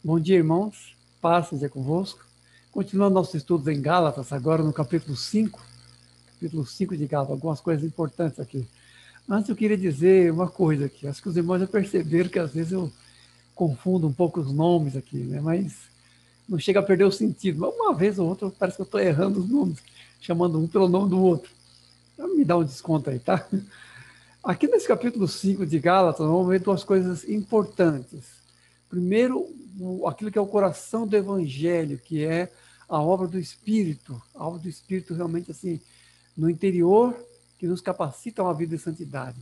Bom dia, irmãos. Paz seja convosco. Continuando nossos estudos em Gálatas, agora no capítulo 5 de Gálatas, algumas coisas importantes aqui. Antes eu queria dizer uma coisa aqui. Acho que os irmãos já perceberam que às vezes eu confundo um pouco os nomes aqui, né? Mas não chega a perder o sentido. Mas uma vez ou outra parece que eu estou errando os nomes, chamando um pelo nome do outro. Então me dá um desconto aí, tá? Aqui nesse capítulo 5 de Gálatas, vamos ver duas coisas importantes. Primeiro, aquilo que é o coração do Evangelho, que é a obra do Espírito. A obra do Espírito realmente assim, no interior, que nos capacita a uma vida de santidade.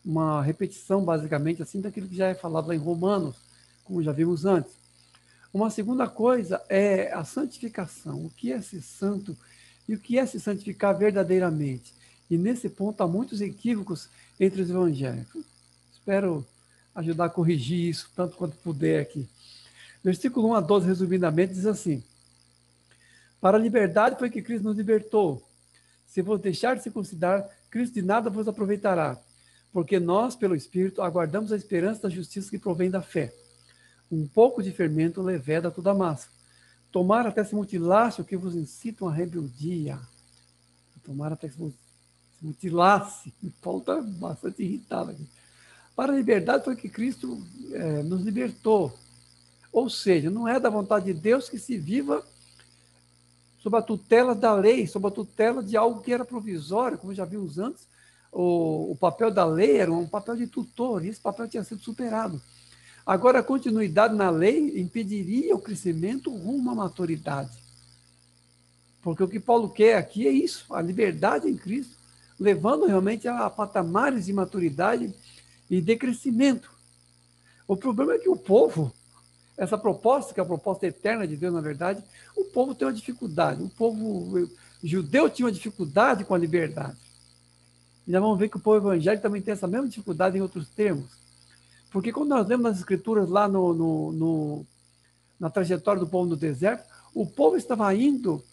Uma repetição, basicamente, assim, daquilo que já é falado lá em Romanos, como já vimos antes. Uma segunda coisa é a santificação. O que é ser santo e o que é se santificar verdadeiramente. E nesse ponto há muitos equívocos entre os evangélicos. Espero ajudar a corrigir isso tanto quanto puder aqui. Versículo 1 a 12, resumidamente, diz assim: Para a liberdade foi que Cristo nos libertou. Se vos deixar de se considerar, Cristo de nada vos aproveitará. Porque nós, pelo Espírito, aguardamos a esperança da justiça que provém da fé. Um pouco de fermento leveda toda a massa. Tomar até se mutilasse o que vos incitam à rebeldia. Tomar até se mutilasse. Paulo está bastante irritado aqui. Para a liberdade foi que Cristo nos libertou. Ou seja, não é da vontade de Deus que se viva sob a tutela da lei, sob a tutela de algo que era provisório, como já vimos antes. O papel da lei era um papel de tutor, e esse papel tinha sido superado. Agora, a continuidade na lei impediria o crescimento rumo à maturidade. Porque o que Paulo quer aqui é isso, a liberdade em Cristo, levando realmente a patamares de maturidade e de crescimento. O problema é que o povo, essa proposta, que é a proposta eterna de Deus, na verdade, o povo tem uma dificuldade. O povo judeu tinha uma dificuldade com a liberdade. E nós vamos ver que o povo evangélico também tem essa mesma dificuldade em outros termos. Porque quando nós lemos nas escrituras lá na trajetória do povo no deserto, o povo estava indo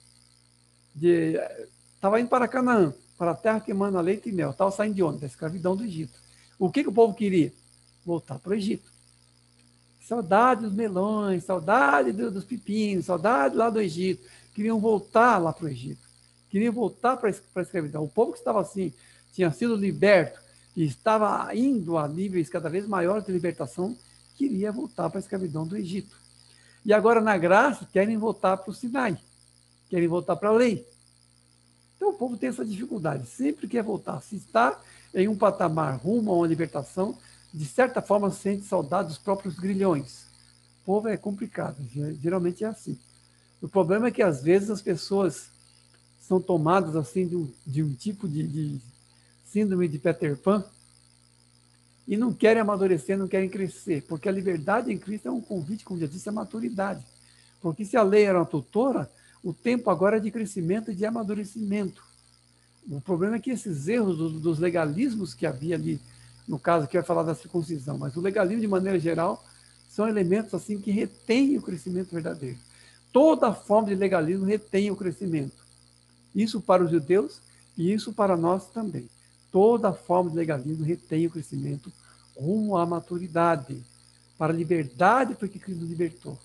para Canaã, para a terra que emana leite e mel. Estava saindo de onde? Da escravidão do Egito. O que o povo queria? Voltar para o Egito. Saudade dos melões, saudade dos pepinos, saudade lá do Egito. Queriam voltar lá para o Egito. Queriam voltar para a escravidão. O povo que estava assim, tinha sido liberto e estava indo a níveis cada vez maiores de libertação, queria voltar para a escravidão do Egito. E agora, na graça, querem voltar para o Sinai, querem voltar para a lei. Então, o povo tem essa dificuldade, sempre quer voltar. Se está em um patamar rumo a uma libertação, de certa forma sente saudade dos próprios grilhões. O povo é complicado, geralmente é assim. O problema é que, às vezes, as pessoas são tomadas assim de um tipo de síndrome de Peter Pan e não querem amadurecer, não querem crescer, porque a liberdade em Cristo é um convite, como já disse, à maturidade. Porque se a lei era uma tutora, o tempo agora é de crescimento e de amadurecimento. O problema é que esses erros dos legalismos que havia ali, no caso que vai falar da circuncisão, mas o legalismo de maneira geral são elementos assim que retêm o crescimento verdadeiro. Toda forma de legalismo retém o crescimento. Isso para os judeus e isso para nós também. Toda forma de legalismo retém o crescimento rumo à maturidade. Para a liberdade foi que Cristo nos libertou.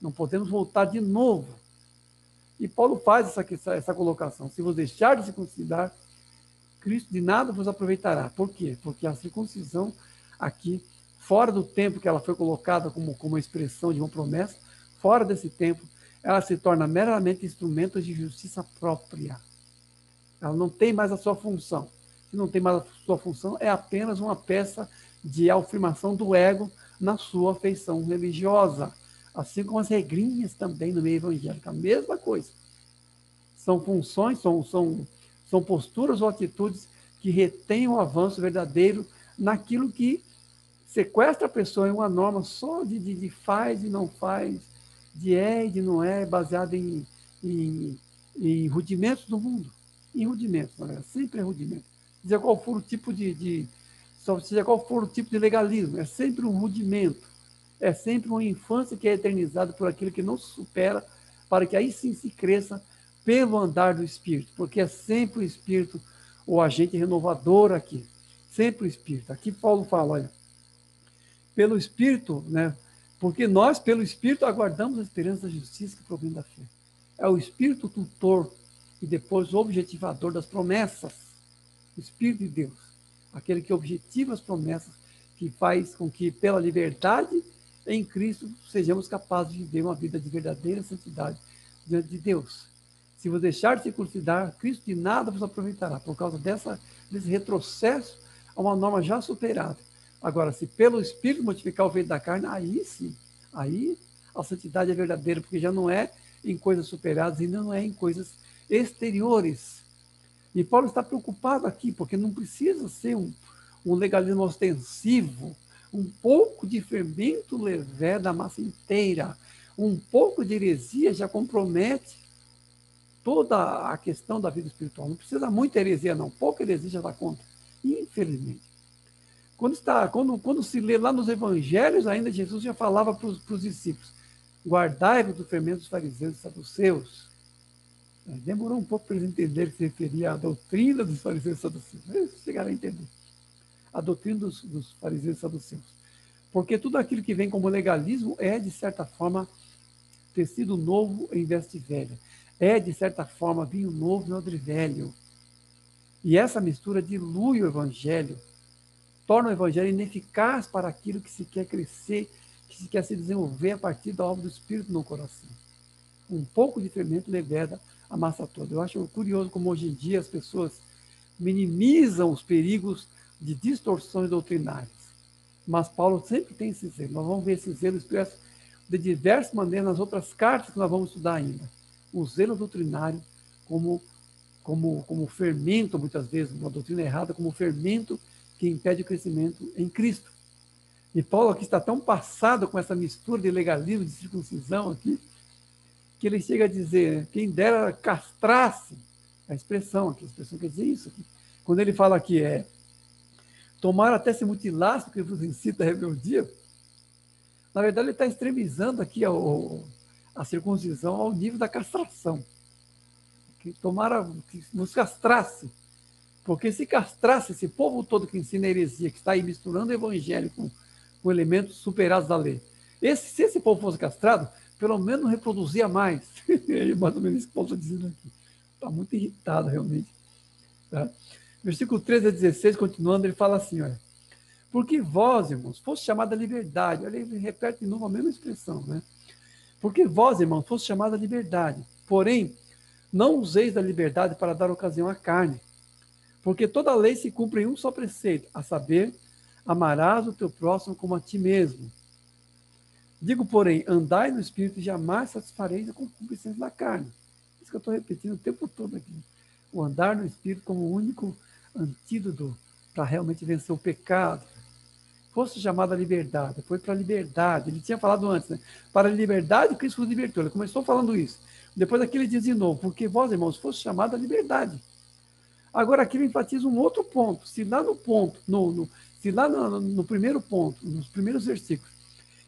Não podemos voltar de novo. E Paulo faz essa colocação. Se vos deixar de se considerar, Cristo de nada vos aproveitará. Por quê? Porque a circuncisão aqui, fora do tempo que ela foi colocada como uma expressão de uma promessa, fora desse tempo, ela se torna meramente instrumento de justiça própria. Ela não tem mais a sua função. Se não tem mais a sua função, é apenas uma peça de afirmação do ego na sua feição religiosa. Assim como as regrinhas também no meio evangélico, a mesma coisa. São funções, são posturas ou atitudes que retêm o avanço verdadeiro naquilo que sequestra a pessoa em uma norma só de faz e não faz, de é e de não é, baseado em rudimentos do mundo. Em rudimentos, sempre é rudimento. Seja qual for o tipo seja qual for o tipo de legalismo, é sempre um rudimento. É sempre uma infância que é eternizada por aquilo que não se supera, para que aí sim se cresça pelo andar do Espírito, porque é sempre o Espírito o agente renovador aqui. Sempre o Espírito. Aqui Paulo fala, olha, pelo Espírito, né, Porque nós, pelo Espírito, aguardamos a esperança da justiça que provém da fé. É o Espírito tutor e depois o objetivador das promessas. O Espírito de Deus. Aquele que objetiva as promessas, que faz com que, pela liberdade em Cristo, sejamos capazes de viver uma vida de verdadeira santidade diante de Deus. Se você deixar de circuncidar, Cristo de nada vos aproveitará, por causa desse retrocesso a uma norma já superada. Agora, se pelo Espírito mortificar o feito da carne, aí sim, aí a santidade é verdadeira, porque já não é em coisas superadas e não é em coisas exteriores. E Paulo está preocupado aqui, porque não precisa ser um legalismo ostensivo, um pouco de fermento leveda a massa inteira, um pouco de heresia já compromete toda a questão da vida espiritual. Não precisa muita heresia, não. Pouca heresia já dá conta. Infelizmente. Quando se lê lá nos evangelhos, ainda Jesus já falava para os discípulos: guardai-vos do fermento dos fariseus e saduceus. Demorou um pouco para eles entenderem que se referia à doutrina dos fariseus e saduceus. Eles chegaram a entender. A doutrina dos fariseus e saduceus. Porque tudo aquilo que vem como legalismo é, de certa forma, tecido novo em veste velha. É, de certa forma, vinho novo em odre velho. E essa mistura dilui o evangelho, torna o evangelho ineficaz para aquilo que se quer crescer, que se quer se desenvolver a partir da obra do Espírito no coração. Um pouco de fermento leveda a massa toda. Eu acho curioso como hoje em dia as pessoas minimizam os perigos de distorções doutrinárias. Mas Paulo sempre tem esse zelo. Nós vamos ver esse zelo expresso de diversas maneiras nas outras cartas que nós vamos estudar ainda. O zelo doutrinário como fermento, muitas vezes, uma doutrina errada, como fermento que impede o crescimento em Cristo. E Paulo aqui está tão passado com essa mistura de legalismo, de circuncisão aqui, que ele chega a dizer: quem dera castrasse, a expressão aqui, a expressão quer dizer isso aqui. Quando ele fala aqui tomar até se mutilasse, porque vos incita a rebeldia, na verdade ele está extremizando aqui a circuncisão ao nível da castração. Que nos castrasse. Porque se castrasse esse povo todo que ensina a heresia, que está aí misturando o evangelho com elementos superados da lei, se esse povo fosse castrado, pelo menos não reproduzia mais. É mais ou menos isso que Paulo está dizendo aqui. Está muito irritado, realmente. Tá? Versículo 13 a 16, continuando, ele fala assim, olha: porque vós, irmãos, fosse chamada a liberdade. Olha, ele repete de novo a mesma expressão, né? Porque vós, irmãos, fosse chamada a liberdade. Porém, não useis da liberdade para dar ocasião à carne. Porque toda a lei se cumpre em um só preceito, a saber, amarás o teu próximo como a ti mesmo. Digo, porém, andai no Espírito e jamais satisfareis a concupiscência da carne. Isso que eu estou repetindo o tempo todo aqui. O andar no Espírito como o único antídoto para realmente vencer o pecado. Fosse chamada a liberdade, foi para a liberdade. Ele tinha falado antes, né? Para a liberdade, Cristo nos libertou. Ele começou falando isso. Depois aqui ele diz de novo: porque vós, irmãos, fosse chamada a liberdade. Agora aqui ele enfatiza um outro ponto. Se lá no ponto, se lá no primeiro ponto, nos primeiros versículos,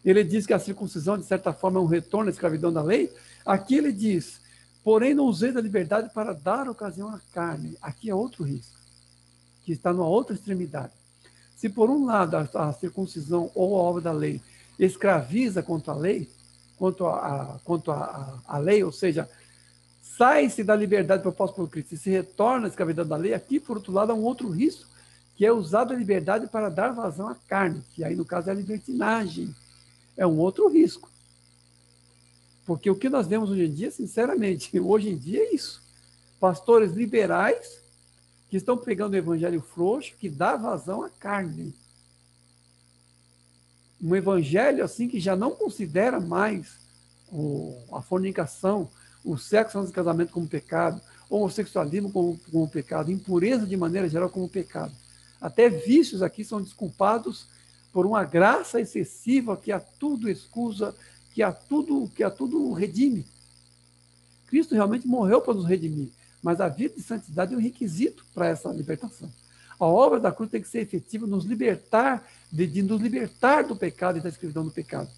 ele diz que a circuncisão, de certa forma, é um retorno à escravidão da lei, aqui ele diz: porém não usei da liberdade para dar ocasião à carne. Aqui é outro risco, que está numa outra extremidade. Se por um lado a circuncisão ou a obra da lei escraviza quanto à lei, quanto à lei, ou seja, sai-se da liberdade proposta por Cristo e se retorna à escravidão da lei, aqui, por outro lado, há um outro risco, que é usar a liberdade para dar vazão à carne, que aí, no caso, é a libertinagem. É um outro risco. Porque o que nós vemos hoje em dia, sinceramente, hoje em dia é isso. Pastores liberais que estão pregando o evangelho frouxo, que dá vazão à carne. Um evangelho assim que já não considera mais a fornicação, o sexo antes do casamento como pecado, o homossexualismo como pecado, impureza de maneira geral como pecado. Até vícios aqui são desculpados por uma graça excessiva que a tudo excusa, que a tudo redime. Cristo realmente morreu para nos redimir, mas a vida de santidade é um requisito para essa libertação. A obra da cruz tem que ser efetiva, nos libertar, de nos libertar do pecado e da escravidão do pecado.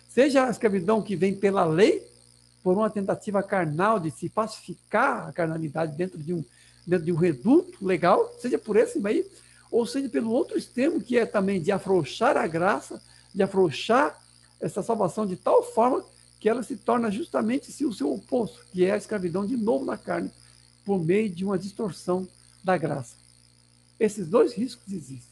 Seja a escravidão que vem pela lei, por uma tentativa carnal de se pacificar a carnalidade dentro de um reduto legal, seja por esse meio, ou seja pelo outro extremo, que é também de afrouxar a graça, de afrouxar essa salvação de tal forma que ela se torna justamente o seu oposto, que é a escravidão de novo na carne, por meio de uma distorção da graça. Esses dois riscos existem.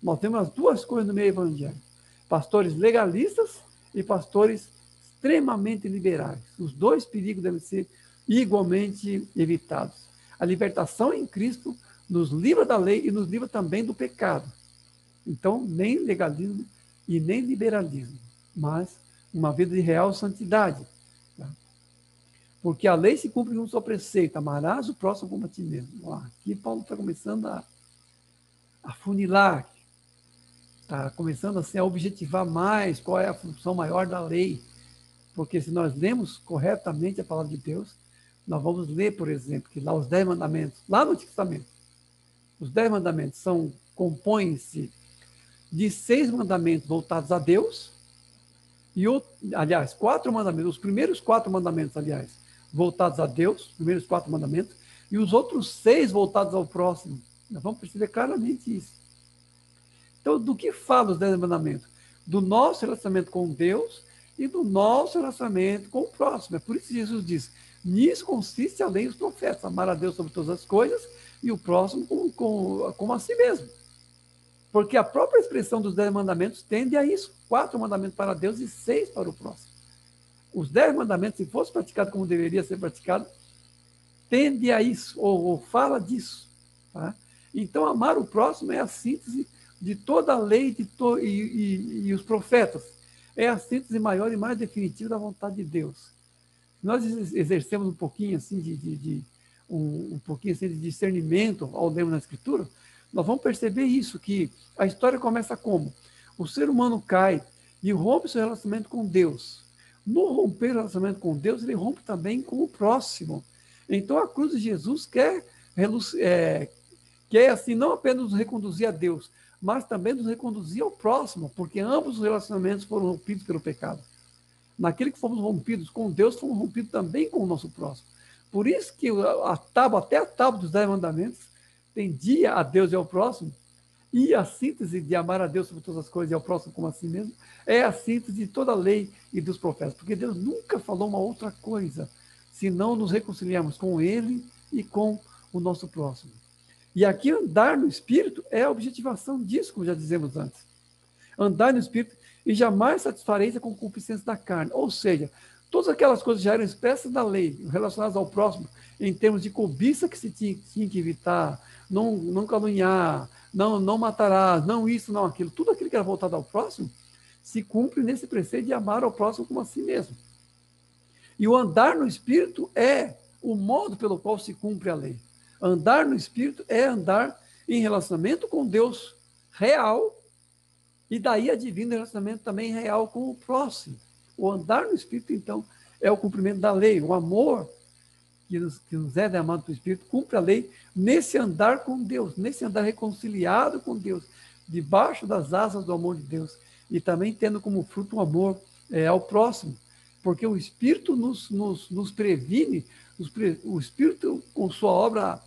Nós temos as duas coisas no meio evangélico: pastores legalistas e pastores extremamente liberais. Os dois perigos devem ser igualmente evitados. A libertação em Cristo nos livra da lei e nos livra também do pecado. Então, nem legalismo e nem liberalismo, mas uma vida de real santidade. Tá? Porque a lei se cumpre com o seu preceito: amarás o próximo como a ti mesmo. Aqui Paulo está começando a funilar, está começando assim, a objetivar mais qual é a função maior da lei. Porque se nós lemos corretamente a palavra de Deus, nós vamos ler, por exemplo, que lá os 10 mandamentos, lá no Antigo Testamento, os 10 mandamentos compõem-se de 6 mandamentos voltados a Deus, aliás, 4 mandamentos, os primeiros 4 mandamentos, aliás, voltados a Deus, os primeiros 4 mandamentos, e os outros 6 voltados ao próximo. Nós vamos perceber claramente isso. Então, do que fala os 10 mandamentos? Do nosso relacionamento com Deus e do nosso relacionamento com o próximo. É por isso que Jesus diz: nisso consiste a lei e os profetas, amar a Deus sobre todas as coisas e o próximo como a si mesmo. Porque a própria expressão dos 10 mandamentos tende a isso: 4 mandamentos para Deus e 6 para o próximo. Os 10 mandamentos, se fosse praticado como deveria ser praticado, tende a isso, ou fala disso. Tá? Então, amar o próximo é a síntese de toda a lei e os profetas. É a síntese maior e mais definitiva da vontade de Deus. Nós exercemos um pouquinho assim um pouquinho assim de discernimento ao lermos na Escritura, nós vamos perceber isso, que a história começa como? O ser humano cai e rompe seu relacionamento com Deus. No romper o relacionamento com Deus, ele rompe também com o próximo. Então, a cruz de Jesus quer assim, não apenas nos reconduzir a Deus, mas também nos reconduzir ao próximo, porque ambos os relacionamentos foram rompidos pelo pecado. Naquele que fomos rompidos com Deus, fomos rompidos também com o nosso próximo. Por isso que até a tábua dos 10 mandamentos tendia a Deus e ao próximo, e a síntese de amar a Deus sobre todas as coisas e ao próximo como a si mesmo, é a síntese de toda a lei e dos profetas, porque Deus nunca falou uma outra coisa, senão nos reconciliarmos com Ele e com o nosso próximo. E aqui andar no Espírito é a objetivação disso, como já dizemos antes. Andar no Espírito e jamais satisfareis a concupiscência da carne. Ou seja, todas aquelas coisas já eram expressas da lei, relacionadas ao próximo, em termos de cobiça que se tinha que evitar, não caluniar, não matarás, não isso, não aquilo. Tudo aquilo que era voltado ao próximo se cumpre nesse preceito de amar ao próximo como a si mesmo. E o andar no Espírito é o modo pelo qual se cumpre a lei. Andar no Espírito é andar em relacionamento com Deus real, e daí advindo o relacionamento também real com o próximo. O andar no Espírito, então, é o cumprimento da lei. O amor que nos é derramado pelo Espírito cumpre a lei nesse andar com Deus, nesse andar reconciliado com Deus, debaixo das asas do amor de Deus, e também tendo como fruto o amor ao próximo. Porque o Espírito nos previne, o Espírito, com sua obra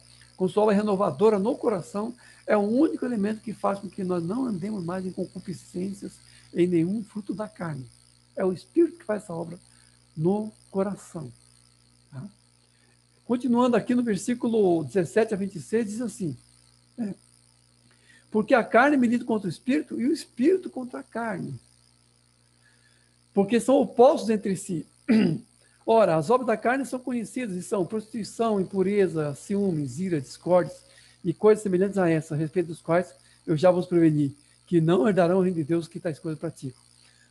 renovadora no coração, é o único elemento que faz com que nós não andemos mais em concupiscências, em nenhum fruto da carne. É o Espírito que faz essa obra no coração. Tá? Continuando aqui no versículo 17 a 26, diz assim: porque a carne milita contra o Espírito e o Espírito contra a carne, porque são opostos entre si. Ora, as obras da carne são conhecidas e são prostituição, impureza, ciúmes, ira, discórdias e coisas semelhantes a essa, a respeito dos quais eu já vos preveni, que não herdarão o reino de Deus que tais coisas praticam.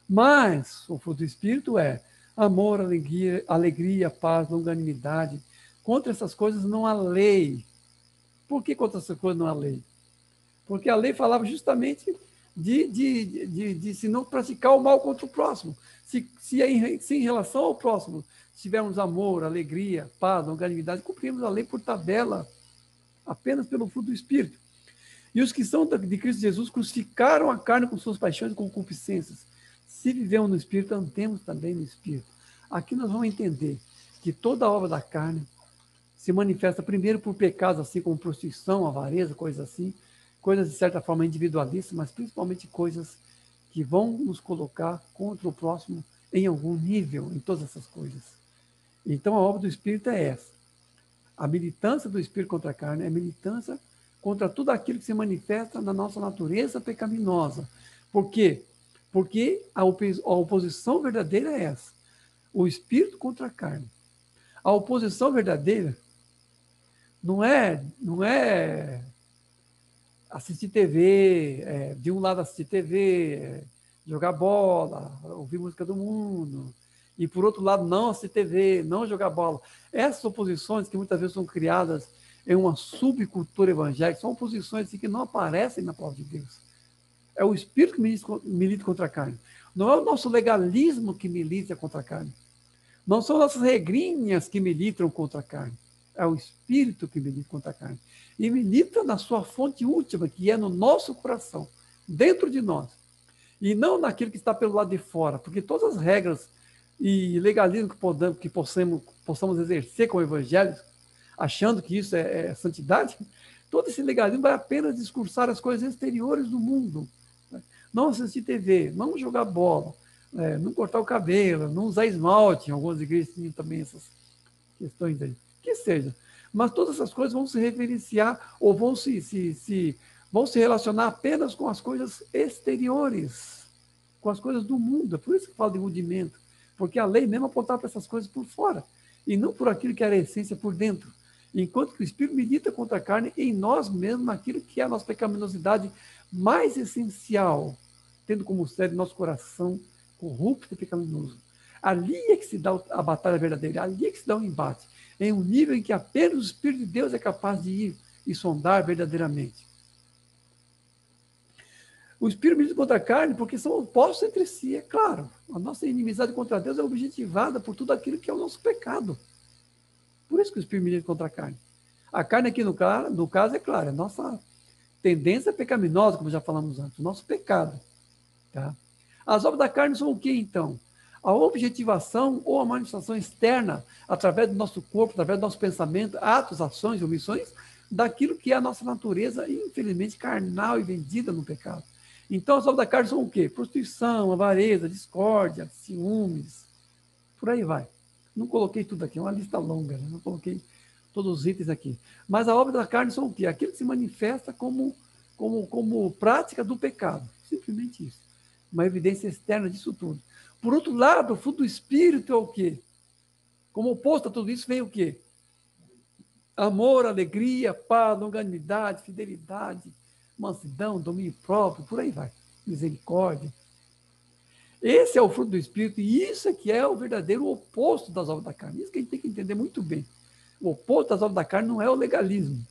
Mas o fruto do Espírito é amor, alegria, paz, longanimidade. Contra essas coisas não há lei. Por que contra essas coisas não há lei? Porque a lei falava justamente de se não praticar o mal contra o próximo. Se em relação ao próximo tivermos amor, alegria, paz, longanimidade, cumprimos a lei por tabela, apenas pelo fruto do Espírito. E os que são de Cristo Jesus crucificaram a carne com suas paixões e concupiscências. Se vivemos no Espírito, andemos também no Espírito. Aqui nós vamos entender que toda a obra da carne se manifesta primeiro por pecados, assim como prostituição, avareza, coisas assim, coisas de certa forma individualistas, mas principalmente coisas que vão nos colocar contra o próximo em algum nível, em todas essas coisas. Então, a obra do Espírito é essa. A militância do Espírito contra a carne é a militância contra tudo aquilo que se manifesta na nossa natureza pecaminosa. Por quê? Porque a oposição verdadeira é essa. O Espírito contra a carne. A oposição verdadeira não é assistir TV, de um lado assistir TV, jogar bola, ouvir música do mundo, e por outro lado não assistir TV, não jogar bola. Essas oposições que muitas vezes são criadas em uma subcultura evangélica, são oposições que não aparecem na palavra de Deus. É o Espírito que milita contra a carne. Não é o nosso legalismo que milita contra a carne. Não são nossas regrinhas que militam contra a carne. É o Espírito que milita contra a carne. E milita na sua fonte última, que é no nosso coração, dentro de nós. E não naquilo que está pelo lado de fora. Porque todas as regras e legalismo que possamos exercer com o Evangelho, achando que isso é santidade, todo esse legalismo vai apenas discursar as coisas exteriores do mundo. Não assistir TV, não jogar bola, não cortar o cabelo, não usar esmalte. Em algumas igrejas tinham também essas questões aí. Que seja. Mas todas essas coisas vão se referenciar ou vão se relacionar apenas com as coisas exteriores, com as coisas do mundo. É por isso que fala de rudimento. Porque a lei mesmo apontava para essas coisas por fora e não por aquilo que era a essência por dentro. Enquanto que o Espírito milita contra a carne em nós mesmos, naquilo que é a nossa pecaminosidade mais essencial, tendo como sede nosso coração corrupto e pecaminoso. Ali é que se dá a batalha verdadeira, ali é que se dá o embate, em um nível em que apenas o Espírito de Deus é capaz de ir e sondar verdadeiramente. O Espírito milita contra a carne porque são opostos entre si, é claro. A nossa inimizade contra Deus é objetivada por tudo aquilo que é o nosso pecado. Por isso que o Espírito milita contra a carne. A carne aqui, no caso, é claro, é a nossa tendência pecaminosa, como já falamos antes, o nosso pecado. Tá? As obras da carne são o que, então? A objetivação ou a manifestação externa, através do nosso corpo, através do nosso pensamento, atos, ações, omissões, daquilo que é a nossa natureza, infelizmente, carnal e vendida no pecado. Então, as obras da carne são o quê? Prostituição, avareza, discórdia, ciúmes, por aí vai. Não coloquei tudo aqui, é uma lista longa, né? Não coloquei todos os itens aqui. Mas a obra da carne são o quê? Aquilo que se manifesta como prática do pecado. Simplesmente isso. Uma evidência externa disso tudo. Por outro lado, o fruto do Espírito é o quê? Como oposto a tudo isso vem o quê? Amor, alegria, paz, longanimidade, fidelidade, mansidão, domínio próprio, por aí vai. Misericórdia. Esse é o fruto do Espírito e isso é que é o verdadeiro oposto das obras da carne. Isso que a gente tem que entender muito bem. O oposto das obras da carne não é o legalismo,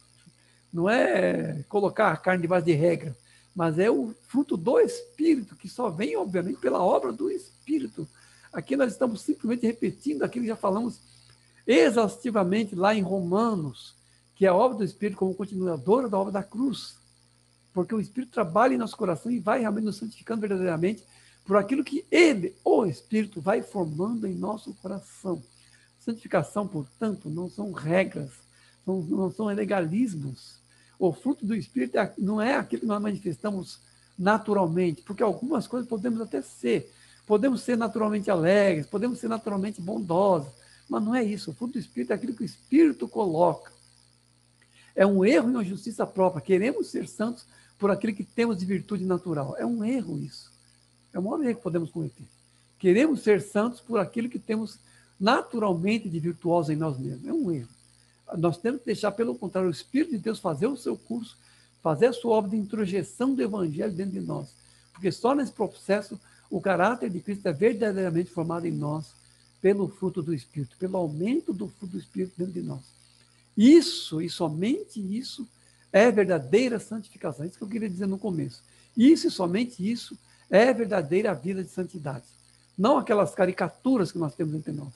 não é colocar a carne debaixo de regra, mas é o fruto do Espírito, que só vem, obviamente, pela obra do Espírito. Aqui nós estamos simplesmente repetindo aquilo que já falamos exaustivamente lá em Romanos, que é a obra do Espírito como continuadora da obra da cruz. Porque o Espírito trabalha em nosso coração e vai realmente nos santificando verdadeiramente por aquilo que ele, o Espírito, vai formando em nosso coração. Santificação, portanto, não são regras, não são legalismos. O fruto do Espírito não é aquilo que nós manifestamos naturalmente, porque algumas coisas podemos até ser. Podemos ser naturalmente alegres, podemos ser naturalmente bondosos, mas não é isso. O fruto do Espírito é aquilo que o Espírito coloca. É um erro e uma justiça própria. Queremos ser santos por aquilo que temos de virtude natural. É um erro isso. É o maior erro que podemos cometer. Queremos ser santos por aquilo que temos naturalmente de virtuoso em nós mesmos. É um erro. Nós temos que deixar, pelo contrário, o Espírito de Deus fazer o seu curso, fazer a sua obra de introjeção do Evangelho dentro de nós. Porque só nesse processo o caráter de Cristo é verdadeiramente formado em nós pelo fruto do Espírito, pelo aumento do fruto do Espírito dentro de nós. Isso, e somente isso, é verdadeira santificação. Isso que eu queria dizer no começo. Isso e somente isso é verdadeira vida de santidade. Não aquelas caricaturas que nós temos entre nós.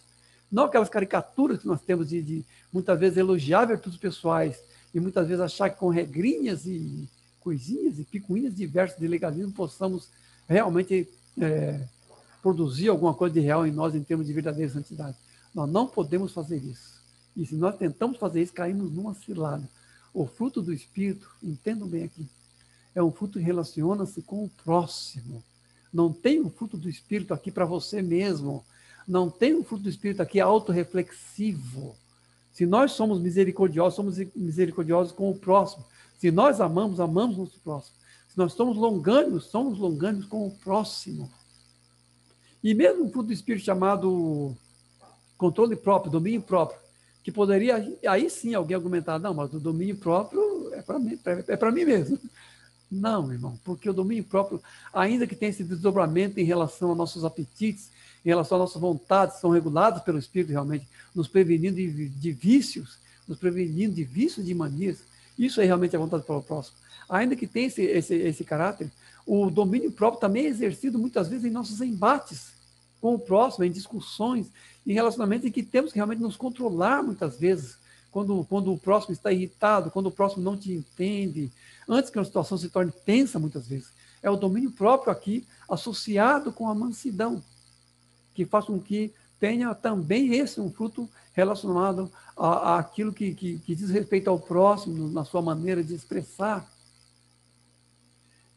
Não aquelas caricaturas que nós temos de muitas vezes elogiar virtudes pessoais e muitas vezes achar que com regrinhas e coisinhas e picuinhas diversas de legalismo possamos realmente produzir alguma coisa de real em nós em termos de verdadeira santidade. Nós não podemos fazer isso. E se nós tentamos fazer isso, caímos numa cilada. O fruto do Espírito, entendam bem aqui, é um fruto que relaciona-se com o próximo. Não tem um fruto do Espírito aqui para você mesmo. Não tem um fruto do Espírito aqui autorreflexivo. Se nós somos misericordiosos com o próximo. Se nós amamos, amamos o nosso próximo. Se nós somos longânimos com o próximo. E mesmo um fruto do Espírito chamado controle próprio, domínio próprio, que poderia, aí sim, alguém argumentar, não, mas o domínio próprio é para mim mesmo. Não, irmão, porque o domínio próprio, ainda que tenha esse desdobramento em relação aos nossos apetites, em relação às nossas vontades, são reguladas pelo Espírito realmente, nos prevenindo de vícios, nos prevenindo de vícios, de manias, isso é realmente a vontade para o próximo. Ainda que tenha esse caráter, o domínio próprio também é exercido muitas vezes em nossos embates com o próximo, em discussões, em relacionamentos em que temos que realmente nos controlar muitas vezes, quando o próximo está irritado, quando o próximo não te entende, antes que a situação se torne tensa muitas vezes. É o domínio próprio aqui, associado com a mansidão, que faz com que tenha também esse um fruto relacionado àquilo que diz respeito ao próximo, na sua maneira de expressar.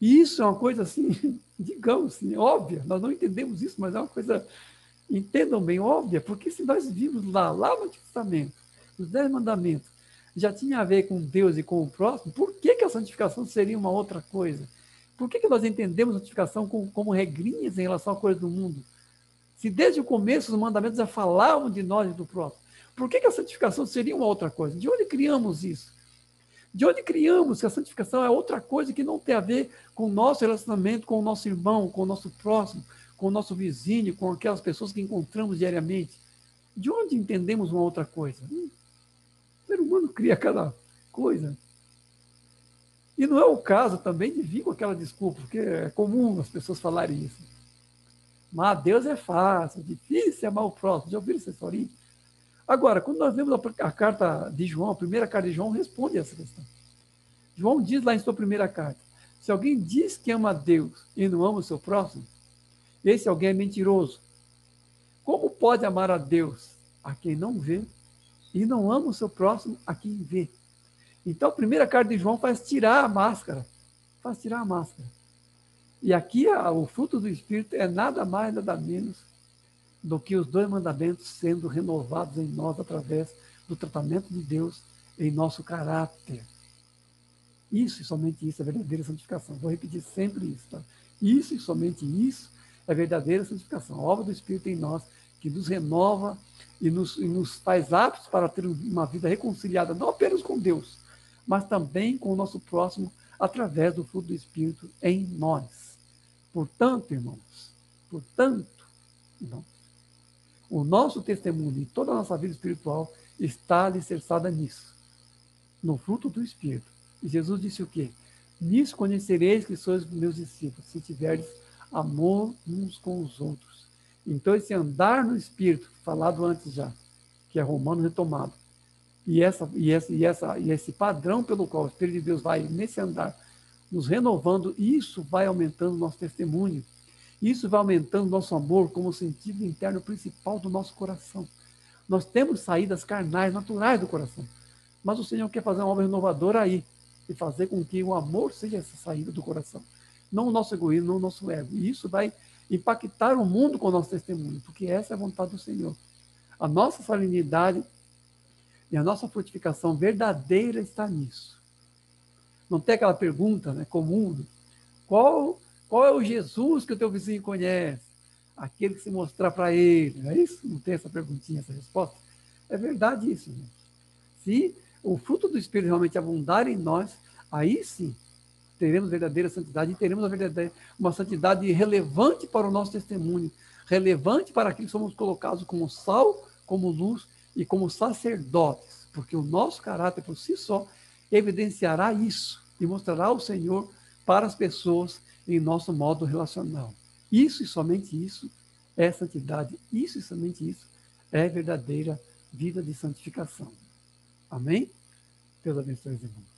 E isso é uma coisa assim, digamos assim, óbvia, nós não entendemos isso, mas é uma coisa, entendam bem, óbvia, porque se nós vimos lá no Antigo Testamento, os 10 mandamentos, já tinha a ver com Deus e com o próximo, por que a santificação seria uma outra coisa? Por que nós entendemos a santificação como regrinhas em relação à coisa do mundo? Se desde o começo os mandamentos já falavam de nós e do próximo, por que a santificação seria uma outra coisa? De onde criamos isso? De onde criamos que a santificação é outra coisa que não tem a ver com o nosso relacionamento com o nosso irmão, com o nosso próximo, com o nosso vizinho, com aquelas pessoas que encontramos diariamente? De onde entendemos uma outra coisa? O ser humano cria cada coisa. E não é o caso também de vir com aquela desculpa, porque é comum as pessoas falarem isso. Mas Deus é fácil, é difícil amar o próximo. Já ouviram essa historinha? Agora, quando nós vemos a carta de João, a primeira carta de João responde a essa questão. João diz lá em sua primeira carta, se alguém diz que ama a Deus e não ama o seu próximo, esse alguém é mentiroso. Como pode amar a Deus a quem não vê e não ama o seu próximo a quem vê? Então, a primeira carta de João faz tirar a máscara. Faz tirar a máscara. E aqui o fruto do Espírito é nada mais, nada menos do que os 2 mandamentos sendo renovados em nós através do tratamento de Deus em nosso caráter. Isso e somente isso é verdadeira santificação. Vou repetir sempre isso. Tá? Isso e somente isso é verdadeira santificação. A obra do Espírito em nós, que nos renova e nos faz aptos para ter uma vida reconciliada, não apenas com Deus, mas também com o nosso próximo, através do fruto do Espírito em nós. Portanto, irmãos, irmãos, o nosso testemunho e toda a nossa vida espiritual está alicerçada nisso, no fruto do Espírito. E Jesus disse o quê? Nisso conhecereis que sois meus discípulos, se tiverdes amor uns com os outros. Então, esse andar no Espírito, falado antes já, que é Romanos retomado, e esse padrão pelo qual o Espírito de Deus vai nesse andar, nos renovando, isso vai aumentando o nosso testemunho. Isso vai aumentando o nosso amor como sentido interno principal do nosso coração. Nós temos saídas carnais, naturais do coração. Mas o Senhor quer fazer uma obra renovadora aí e fazer com que o amor seja essa saída do coração. Não o nosso egoísmo, não o nosso ego. E isso vai impactar o mundo com o nosso testemunho, porque essa é a vontade do Senhor. A nossa salinidade e a nossa frutificação verdadeira está nisso. Não tem aquela pergunta, né, comum, qual é o Jesus que o teu vizinho conhece? Aquele que se mostrar para ele. Não é isso? Não tem essa perguntinha, essa resposta? É verdade isso. Né? Se o fruto do Espírito realmente abundar em nós, aí sim teremos verdadeira santidade e teremos uma santidade relevante para o nosso testemunho, relevante para aquilo que somos colocados como sal, como luz e como sacerdotes, porque o nosso caráter por si só evidenciará isso e mostrará o Senhor para as pessoas em nosso modo relacional. Isso e somente isso é santidade, isso e somente isso é verdadeira vida de santificação. Amém? Deus abençoe os irmãos.